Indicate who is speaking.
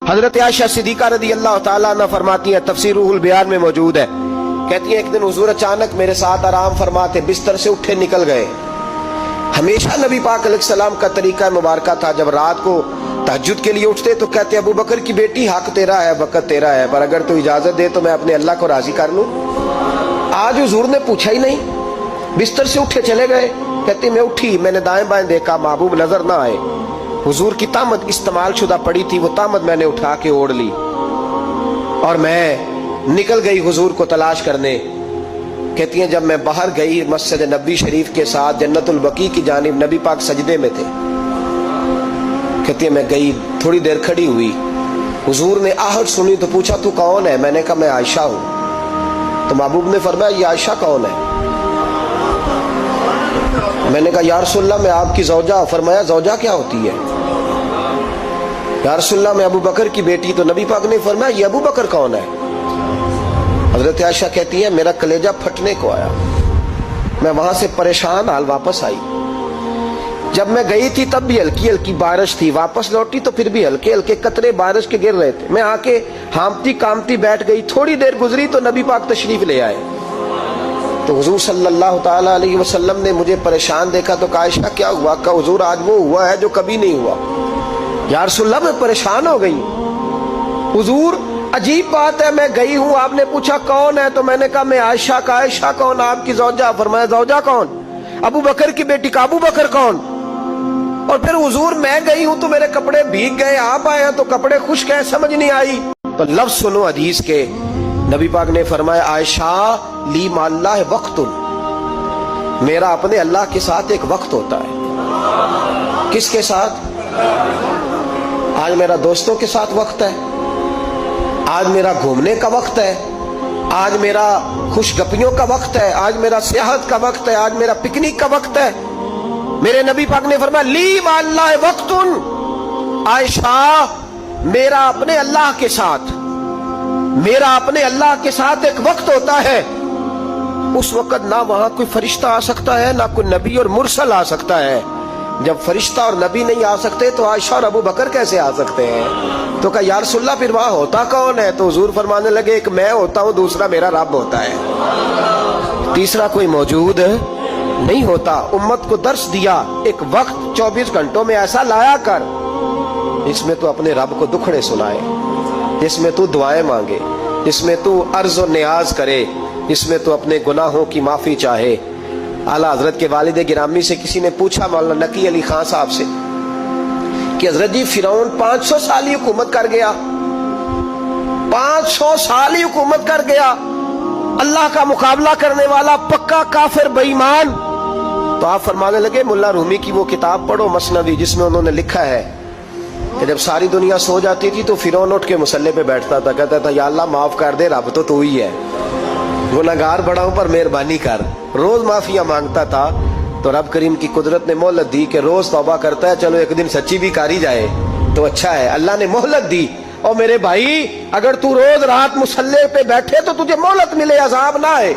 Speaker 1: حضرت عائشہ صدیقہ رضی اللہ تعالیٰ عنہ فرماتی ہیں، تفسیر روح البیان میں موجود ہے، کہتی ہیں ایک دن حضور اچانک میرے ساتھ آرام فرماتے بستر سے اٹھے نکل گئے۔ ہمیشہ نبی پاک علیہ السلام کا طریقہ مبارکہ تھا، جب رات کو تہجد کے لیے اٹھتے تو کہتے ابو بکر کی بیٹی حق تیرا ہے، وقت تیرا ہے، پر اگر تو اجازت دے تو میں اپنے اللہ کو راضی کر لوں۔ آج حضور نے پوچھا ہی نہیں، بستر سے اٹھے چلے گئے۔ کہتے میں اٹھی، میں نے دائیں بائیں دیکھا، محبوب نظر نہ آئے۔ حضور کی طامت استعمال شدہ پڑی تھی، وہ طامت میں نے اٹھا کے اوڑھ لی اور میں نکل گئی حضور کو تلاش کرنے۔ کہتی ہیں جب میں باہر گئی مسجد نبوی شریف کے ساتھ جنت البقیع کی جانب، نبی پاک سجدے میں تھے۔ کہتی ہیں میں گئی، تھوڑی دیر کھڑی ہوئی، حضور نے آہٹ سنی تو پوچھا تو کون ہے؟ میں نے کہا میں عائشہ ہوں۔ تو محبوب نے فرمایا یہ عائشہ کون ہے؟ میں نے کہا یا رسول اللہ میں آپ کی زوجہ۔ فرمایا زوجہ کیا ہوتی ہے؟ یا رسول اللہ میں ابو بکر کی بیٹی۔ تو نبی پاک نے فرمایا یہ ابو بکر کون ہے؟ حضرت عائشہ کہتی ہے میرا کلیجہ پھٹنے کو آیا، میں وہاں سے پریشان حال واپس آئی۔ جب میں گئی تھی تب بھی ہلکی ہلکی بارش تھی، واپس لوٹی تو پھر بھی ہلکے ہلکے قطرے بارش کے گر رہے تھے۔ میں آ کے ہامتی کامتی بیٹھ گئی، تھوڑی دیر گزری تو نبی پاک تشریف لے آئے۔ تو حضور صلی اللہ تعالیٰ علیہ وسلم نے مجھے پریشان دیکھا تو کہا عائشہ کیا ہوا؟ کہا حضور آج وہ ہوا ہے جو کبھی نہیں ہوا۔ یا رسول اللہ میں پریشان ہو گئی۔ حضور عجیب بات ہے، میں گئی ہوں، آپ نے پوچھا کون ہے تو میں نے کہا میں عائشہ۔ کا عائشہ کون؟ آپ کی زوجہ۔ فرمایا زوجہ کون؟ ابو بکر کی بیٹی۔ کا ابو بکر کون؟ اور پھر حضور میں گئی ہوں تو میرے کپڑے بھیگ گئے، آپ آئے ہیں تو کپڑے خشک ہیں، سمجھ نہیں آئی۔ تو لفظ سنو حدیث کے، نبی پاک نے فرمایا عائشہ لی مع اللہ وقت، میرا اپنے اللہ کے ساتھ ایک وقت ہوتا ہے۔ کس کے ساتھ؟ آج میرا دوستوں کے ساتھ وقت ہے، آج میرا گھومنے کا وقت ہے، آج میرا خوش گپیوں کا وقت ہے، آج میرا سیاحت کا وقت ہے، آج میرا پکنک کا وقت ہے۔ میرے نبی پاک نے فرمایا لی مع اللہ وقت، عائشہ میرا اپنے اللہ کے ساتھ، میرا اپنے اللہ کے ساتھ ایک وقت ہوتا ہے۔ اس وقت نہ وہاں کوئی فرشتہ آ سکتا ہے، نہ کوئی نبی اور مرسل آ سکتا ہے۔ جب فرشتہ اور نبی نہیں آ سکتے تو عائشہ اور ابو بکر کیسے آ سکتے ہیں؟ تو کہا یا رسول اللہ پھر وہاں ہوتا کون ہے؟ تو حضور فرمانے لگے ایک میں ہوتا ہوں، دوسرا میرا رب ہوتا ہے، تیسرا کوئی موجود نہیں ہوتا۔ امت کو درس دیا ایک وقت 24 گھنٹوں میں ایسا لایا کر جس میں تو اپنے رب کو دکھڑے سنائے، جس میں تو دعائیں مانگے، جس میں تو عرض و نیاز کرے، جس میں تو اپنے گناہوں کی معافی چاہے۔ اعلیٰ حضرت کے والد گرامی سے کسی نے پوچھا مولانا نقی علی خان صاحب سے کہ حضرت جی فرعون 500 سال ہی حکومت کر گیا، 500 سال ہی حکومت کر گیا، اللہ کا مقابلہ کرنے والا پکا کافر بے ایمان۔ تو آپ فرمانے لگے ملا رومی کی وہ کتاب پڑھو مثنوی، جس میں انہوں نے لکھا ہے کہ جب ساری دنیا سو جاتی تھی تو فرعون اٹھ کے مصلے پہ بیٹھتا تھا، کہتا تھا یا اللہ معاف کر دے، رب تو ہی ہے، گناہگار بڑا ہوں پر مہربانی کر۔ روز معافیاں مانگتا تھا تو رب کریم کی قدرت نے مہلت دی کہ روز توبہ کرتا ہے، چلو ایک دن سچی بھی کاری جائے تو اچھا ہے، اللہ نے مہلت دی۔ اور میرے بھائی اگر تو روز رات مصلے پہ بیٹھے تو تجھے مہلت ملے، عذاب نہ آئے۔